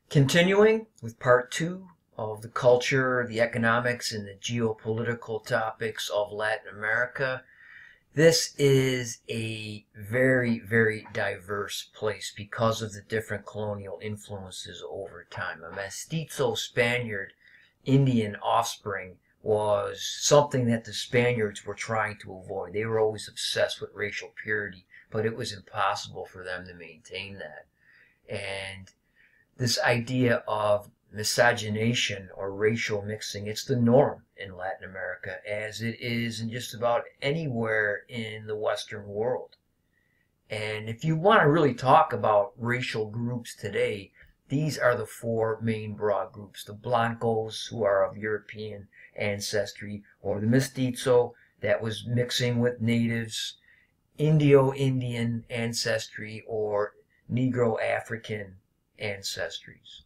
Continuing with part two of the culture, the economics, and the geopolitical topics of Latin America. This is a very, very diverse place because of the different colonial influences over time. A mestizo Spaniard Indian offspring was something that the Spaniards were trying to avoid. They were always obsessed with racial purity, but it was impossible for them to maintain that. And this idea of miscegenation or racial mixing, it's the norm in Latin America, as it is in just about anywhere in the Western world. And if you want to really talk about racial groups today, these are the four main broad groups. The Blancos, who are of European ancestry, or the Mestizo, that was mixing with natives, Indio-Indian ancestry, or Negro-African ancestries.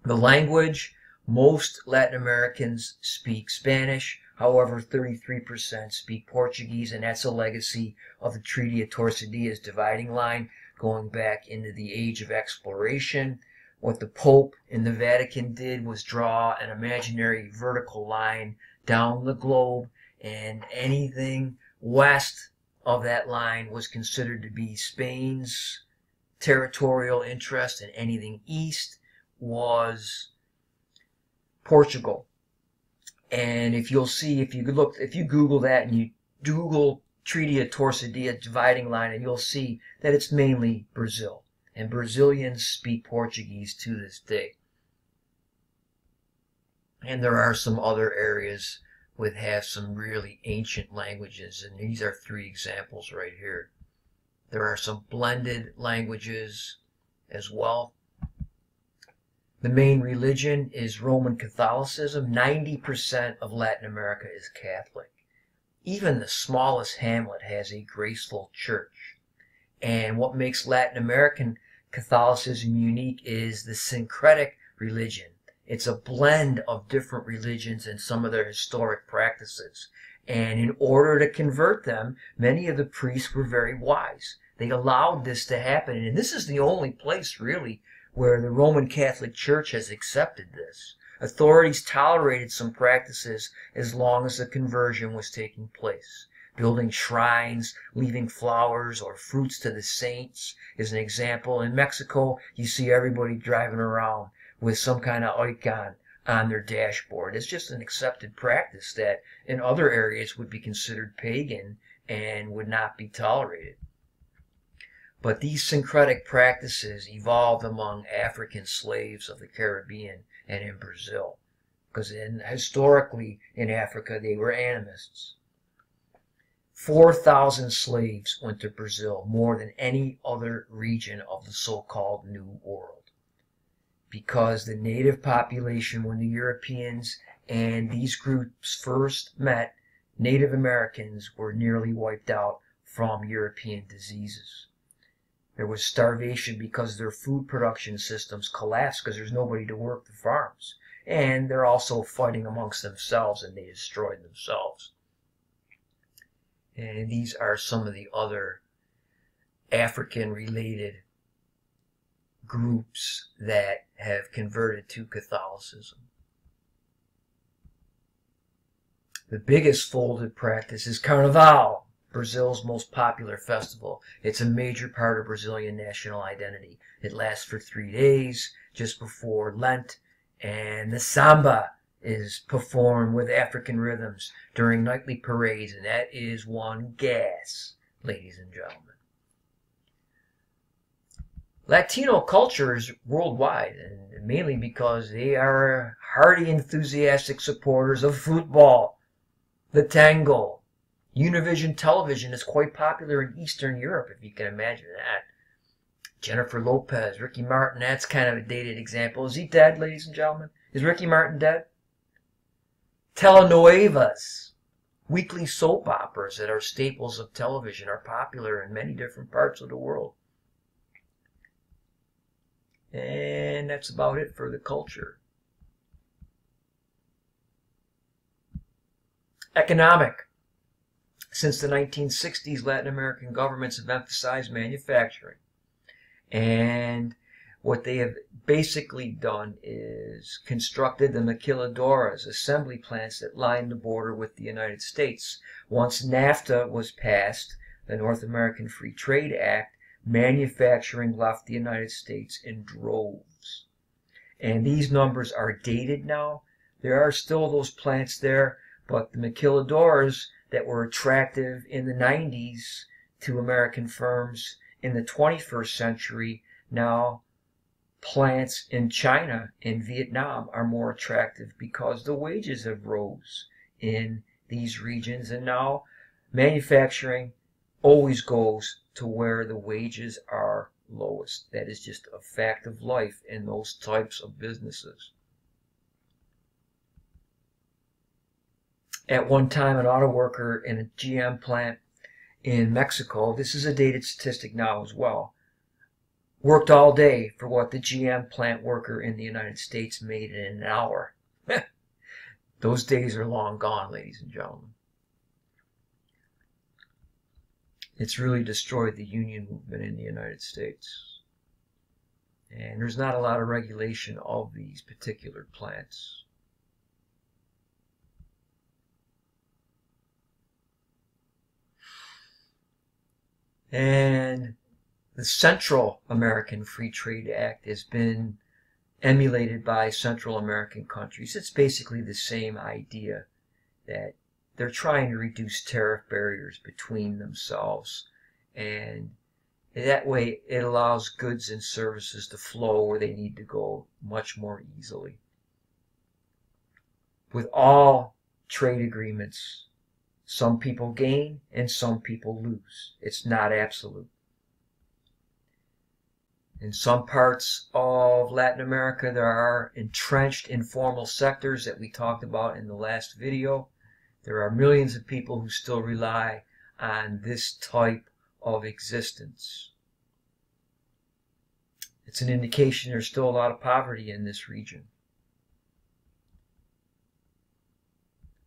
The language, most Latin Americans speak Spanish. However, 33% speak Portuguese, and that's a legacy of the Treaty of Tordesillas dividing line going back into the age of exploration. What the Pope in the Vatican did was draw an imaginary vertical line down the globe, and anything west of that line was considered to be Spain's territorial interest, and anything east was Portugal. And if you'll see, if you Google that and you Google Treaty of Tordesillas dividing line, and you'll see that it's mainly Brazil. And Brazilians speak Portuguese to this day. And there are some other areas that have some really ancient languages, and these are three examples right here. There are some blended languages as well. The main religion is Roman Catholicism. 90% of Latin America is Catholic. Even the smallest hamlet has a graceful church. And what makes Latin American Catholicism unique is the syncretic religion. It's a blend of different religions and some of their historic practices. And in order to convert them, many of the priests were very wise. They allowed this to happen, and this is the only place, really, where the Roman Catholic Church has accepted this. Authorities tolerated some practices as long as the conversion was taking place. Building shrines, leaving flowers or fruits to the saints is an example. In Mexico, you see everybody driving around with some kind of icon on their dashboard. It's just an accepted practice that in other areas would be considered pagan and would not be tolerated. But these syncretic practices evolved among African slaves of the Caribbean and in Brazil, because historically in Africa they were animists. 4,000 slaves went to Brazil, more than any other region of the so-called New World, because the native population, when the Europeans and these groups first met, Native Americans were nearly wiped out from European diseases. There was starvation because their food production systems collapsed because there's nobody to work the farms. And they're also fighting amongst themselves, and they destroyed themselves. And these are some of the other African-related groups that have converted to Catholicism. The biggest folded practice is Carnaval, Brazil's most popular festival. It's a major part of Brazilian national identity. It lasts for 3 days, just before Lent, and the samba is performed with African rhythms during nightly parades, and that is one gas, ladies and gentlemen. Latino culture is worldwide, and mainly because they are hearty, enthusiastic supporters of football, the tango. Univision television is quite popular in Eastern Europe, if you can imagine that. Jennifer Lopez, Ricky Martin, that's kind of a dated example. Is he dead, ladies and gentlemen? Is Ricky Martin dead? Telenovelas, weekly soap operas that are staples of television, are popular in many different parts of the world. And that's about it for the culture. Economic. Since the 1960s, Latin American governments have emphasized manufacturing. And what they have basically done is constructed the maquiladoras, assembly plants that line the border with the United States. Once NAFTA was passed, the North American Free Trade Act, manufacturing left the United States in droves. And these numbers are dated now. There are still those plants there, but the maquiladoras that were attractive in the 90s to American firms in the 21st century, now plants in China and Vietnam are more attractive because the wages have rose in these regions, and now manufacturing always goes to where the wages are lowest. That is just a fact of life in those types of businesses. At one time, an auto worker in a GM plant in Mexico, this is a dated statistic now as well, worked all day for what the GM plant worker in the United States made in an hour. Those days are long gone, ladies and gentlemen. It's really destroyed the union movement in the United States. And there's not a lot of regulation of these particular plants. And the Central American Free Trade Act has been emulated by Central American countries. It's basically the same idea, that they're trying to reduce tariff barriers between themselves, and that way it allows goods and services to flow where they need to go much more easily. With all trade agreements, some people gain and some people lose. It's not absolute. In some parts of Latin America, there are entrenched informal sectors that we talked about in the last video. There are millions of people who still rely on this type of existence. It's an indication there's still a lot of poverty in this region.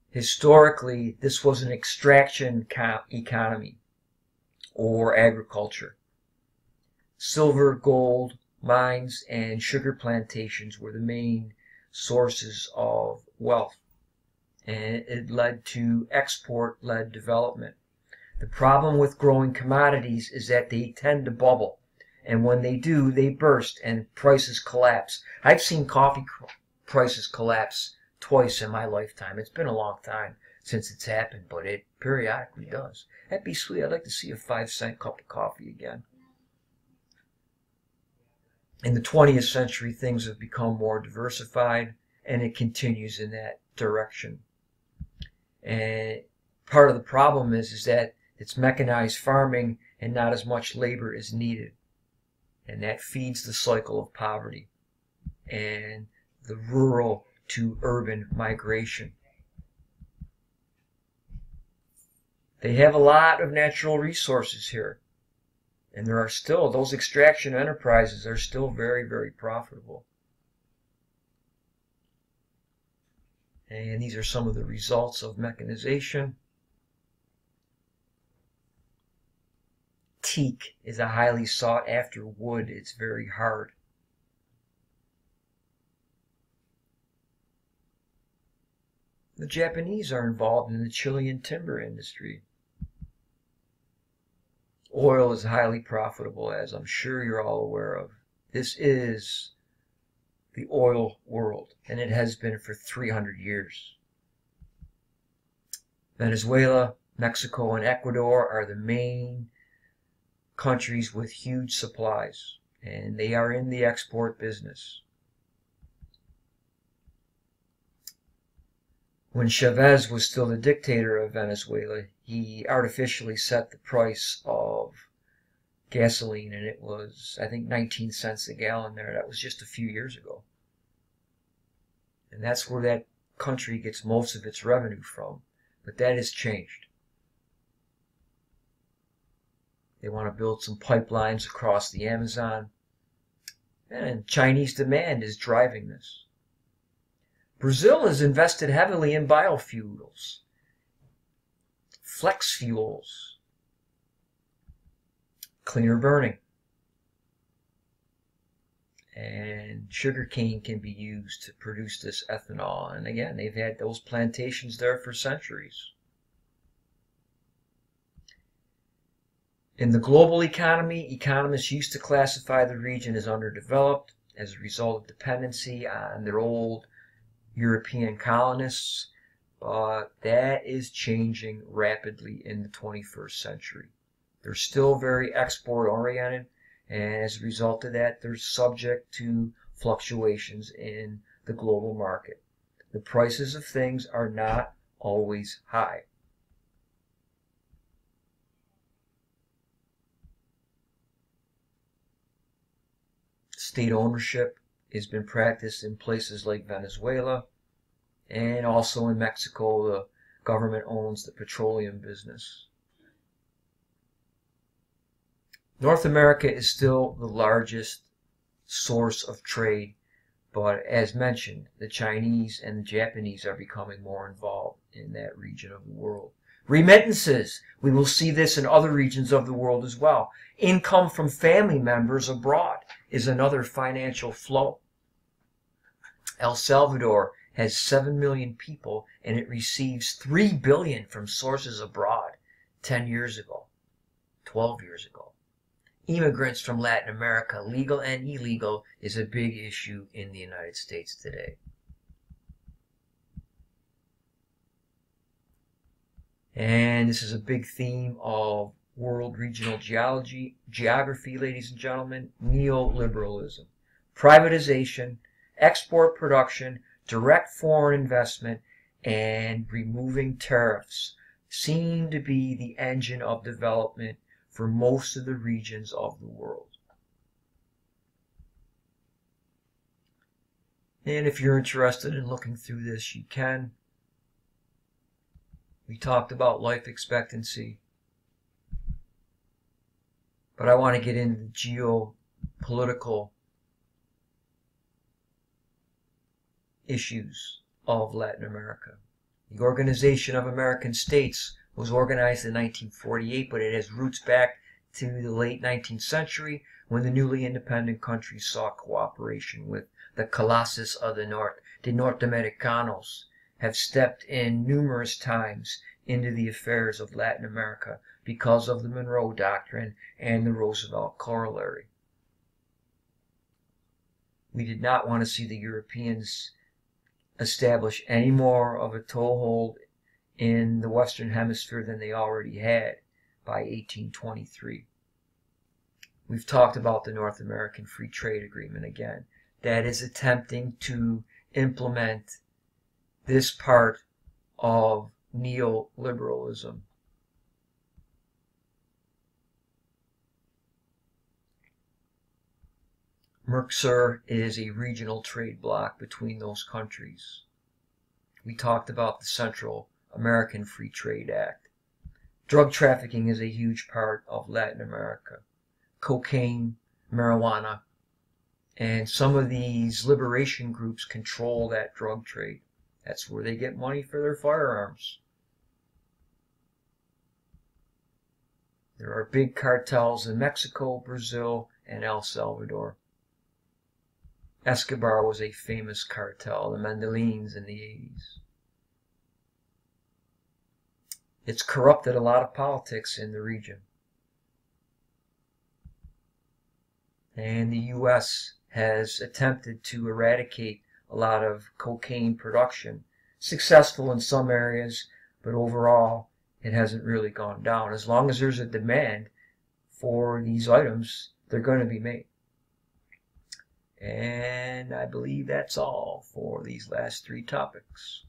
Historically, this was an extraction economy or agriculture. Silver, gold mines, and sugar plantations were the main sources of wealth, and it led to export-led development. The problem with growing commodities is that they tend to bubble, and when they do, they burst and prices collapse. I've seen coffee prices collapse twice in my lifetime. It's been a long time since it's happened, but it periodically does. That'd be sweet. I'd like to see a 5-cent cup of coffee again. In the 20th century, things have become more diversified, and it continues in that direction. And part of the problem is that it's mechanized farming and not as much labor is needed. And that feeds the cycle of poverty and the rural to urban migration. They have a lot of natural resources here. And there are still, those extraction enterprises are still very, very profitable. And these are some of the results of mechanization. Teak is a highly sought after wood. It's very hard. The Japanese are involved in the Chilean timber industry. Oil is highly profitable, as I'm sure you're all aware of. This is the oil world, and it has been for 300 years. Venezuela, Mexico, and Ecuador are the main countries with huge supplies, and they are in the export business. When Chavez was still the dictator of Venezuela, he artificially set the price of gasoline, and it was, I think, 19 cents a gallon there. That was just a few years ago. And that's where that country gets most of its revenue from. But that has changed. They want to build some pipelines across the Amazon, and Chinese demand is driving this. Brazil has invested heavily in biofuels, flex fuels, cleaner burning. and sugarcane can be used to produce this ethanol. And again, they've had those plantations there for centuries. In the global economy, economists used to classify the region as underdeveloped as a result of dependency on their old European colonists, but that is changing rapidly in the 21st century. They're still very export-oriented, and as a result of that, they're subject to fluctuations in the global market. The prices of things are not always high. State ownership has been practiced in places like Venezuela, and also in Mexico, the government owns the petroleum business. North America is still the largest source of trade, but as mentioned, the Chinese and the Japanese are becoming more involved in that region of the world. Remittances. We will see this in other regions of the world as well. Income from family members abroad is another financial flow. El Salvador has 7 million people, and it receives 3 billion from sources abroad 10 years ago, 12 years ago. Immigrants from Latin America, legal and illegal, is a big issue in the United States today. And this is a big theme of world regional geography, ladies and gentlemen, neoliberalism. Privatization, export production, direct foreign investment, and removing tariffs seem to be the engine of development for most of the regions of the world. And if you're interested in looking through this, you can. We talked about life expectancy, but I want to get into the geopolitical issues of Latin America. The Organization of American States was organized in 1948, but it has roots back to the late 19th century when the newly independent countries sought cooperation with the Colossus of the North. The Norteamericanos have stepped in numerous times into the affairs of Latin America because of the Monroe Doctrine and the Roosevelt Corollary. We did not want to see the Europeans establish any more of a toehold in the Western Hemisphere than they already had by 1823. We've talked about the North American Free Trade Agreement again. That is attempting to implement this part of neoliberalism. Mercosur is a regional trade bloc between those countries. We talked about the Central American Free Trade Act. Drug trafficking is a huge part of Latin America. Cocaine, marijuana, and some of these liberation groups control that drug trade. That's where they get money for their firearms. There are big cartels in Mexico, Brazil, and El Salvador. Escobar was a famous cartel, the Medellins in the 80s. It's corrupted a lot of politics in the region. And the U.S. has attempted to eradicate a lot of cocaine production. Successful in some areas, but overall it hasn't really gone down. As long as there's a demand for these items, they're going to be made. And I believe that's all for these last 3 topics.